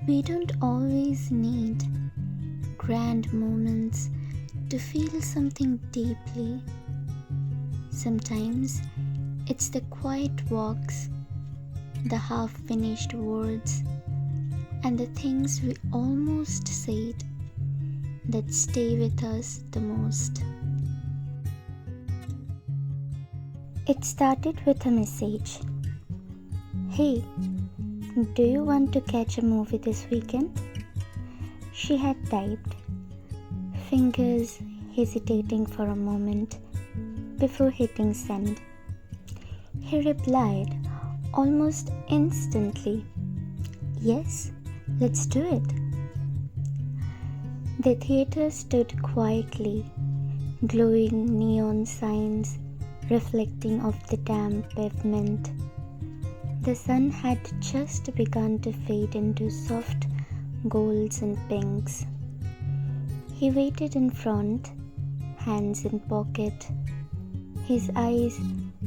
We don't always need grand moments to feel something deeply. Sometimes it's the quiet walks, the half-finished words, and the things we almost said that stay with us the most. It started with a message. Hey, do you want to catch a movie this weekend? She had typed, fingers hesitating for a moment before hitting send. He replied almost instantly, Yes, let's do it. The theater stood quietly, glowing neon signs reflecting off the damp pavement. The sun had just begun to fade into soft golds and pinks. He waited in front, hands in pocket, his eyes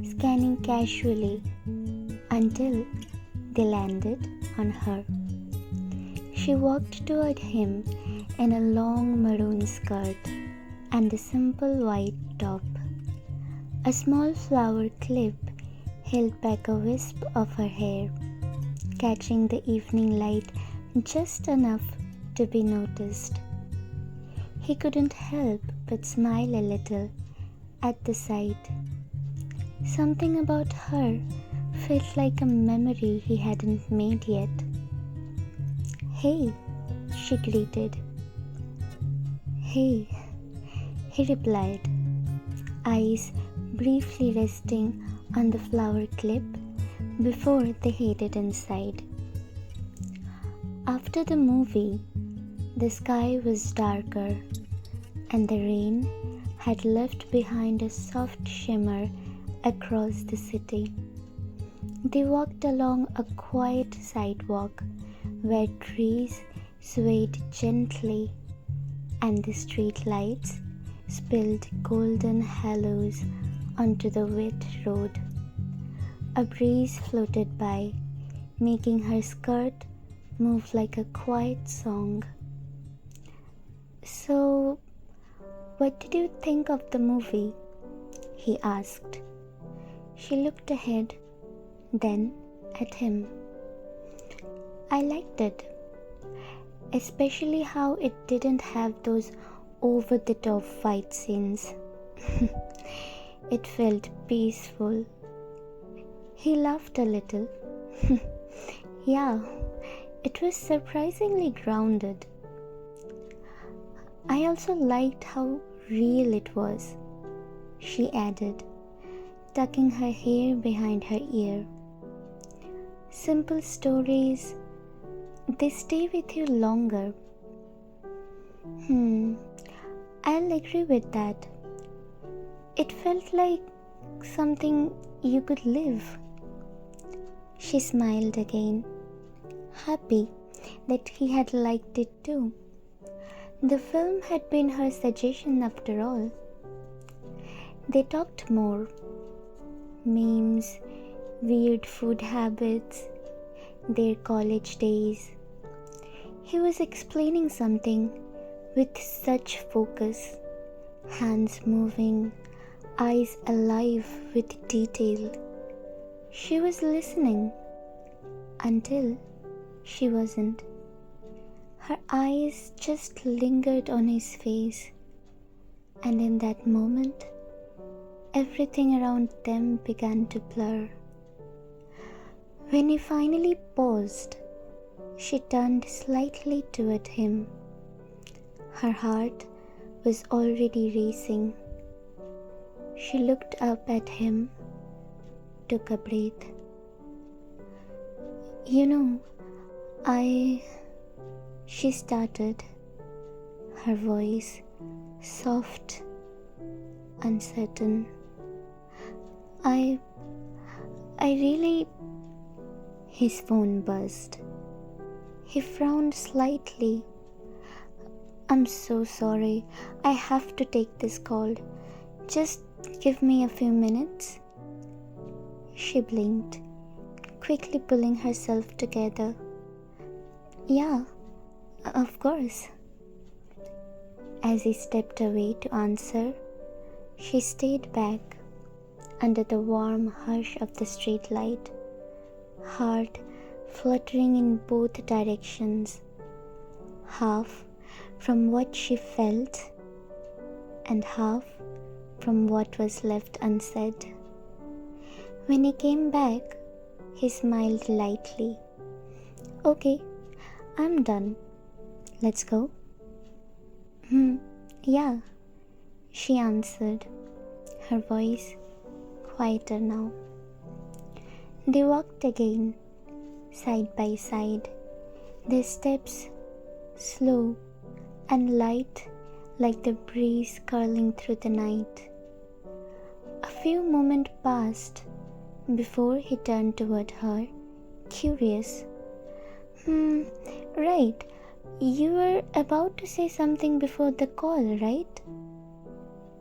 scanning casually until they landed on her. She walked toward him in a long maroon skirt and a simple white top. A small flower clip held back a wisp of her hair, catching the evening light just enough to be noticed. He couldn't help but smile a little at the sight. Something about her felt like a memory he hadn't made yet. Hey, she greeted. Hey, he replied, eyes briefly resting on the flower clip before they hid it inside. After the movie, the sky was darker and the rain had left behind a soft shimmer across the city. They walked along a quiet sidewalk where trees swayed gently and the street lights spilled golden halos onto the wet road. A breeze floated by, making her skirt move like a quiet song. So, what did you think of the movie? He asked. She looked ahead, then at him. I liked it, especially how it didn't have those over-the-top fight scenes. It felt peaceful. He laughed a little. Yeah, it was surprisingly grounded. I also liked how real it was, she added, tucking her hair behind her ear. Simple stories, they stay with you longer. I'll agree with that. It felt like something you could live. She smiled again, happy that he had liked it too. The film had been her suggestion after all. They talked more. Memes, weird food habits, their college days. He was explaining something with such focus, hands moving, eyes alive with detail. She was listening until she wasn't. Her eyes just lingered on his face, and in that moment, everything around them began to blur. When he finally paused, she turned slightly toward him. Her heart was already racing. She looked up at him, took a breath. You know, she started, her voice soft, uncertain. I really... His phone buzzed. He frowned slightly. I'm so sorry. I have to take this call. Just give me a few minutes. She blinked, quickly pulling herself together. Yeah, of course. As he stepped away to answer, she stayed back under the warm hush of the streetlight, heart fluttering in both directions, half from what she felt and half from what was left unsaid. When he came back, he smiled lightly. Okay, I'm done. Let's go. Yeah, she answered, her voice quieter now. They walked again, side by side, their steps slow and light like the breeze curling through the night. A few moments passed before he turned toward her, curious. Right. You were about to say something before the call, right?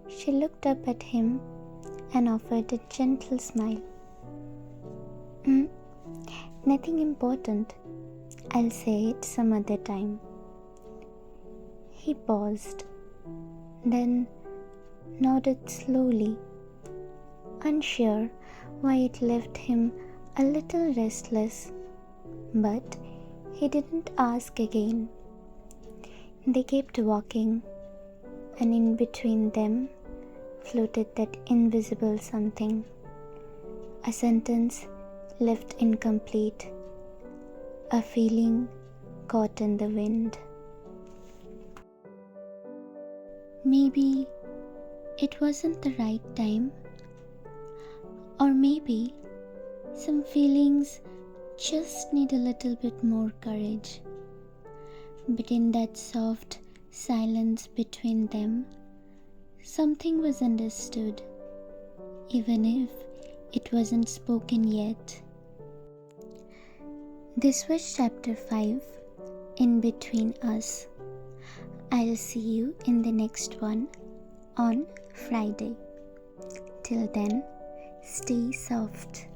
She looked up at him and offered a gentle smile. Nothing important. I'll say it some other time. He paused, then nodded slowly, unsure why it left him a little restless, but he didn't ask again. They kept walking, and in between them floated that invisible something, a sentence left incomplete, a feeling caught in the wind. Maybe it wasn't the right time, or maybe some feelings just need a little bit more courage. But in that soft silence between them, something was understood, even if it wasn't spoken yet. This was chapter 5, In Between Us. I'll see you in the next one on Friday. Till then, stay soft.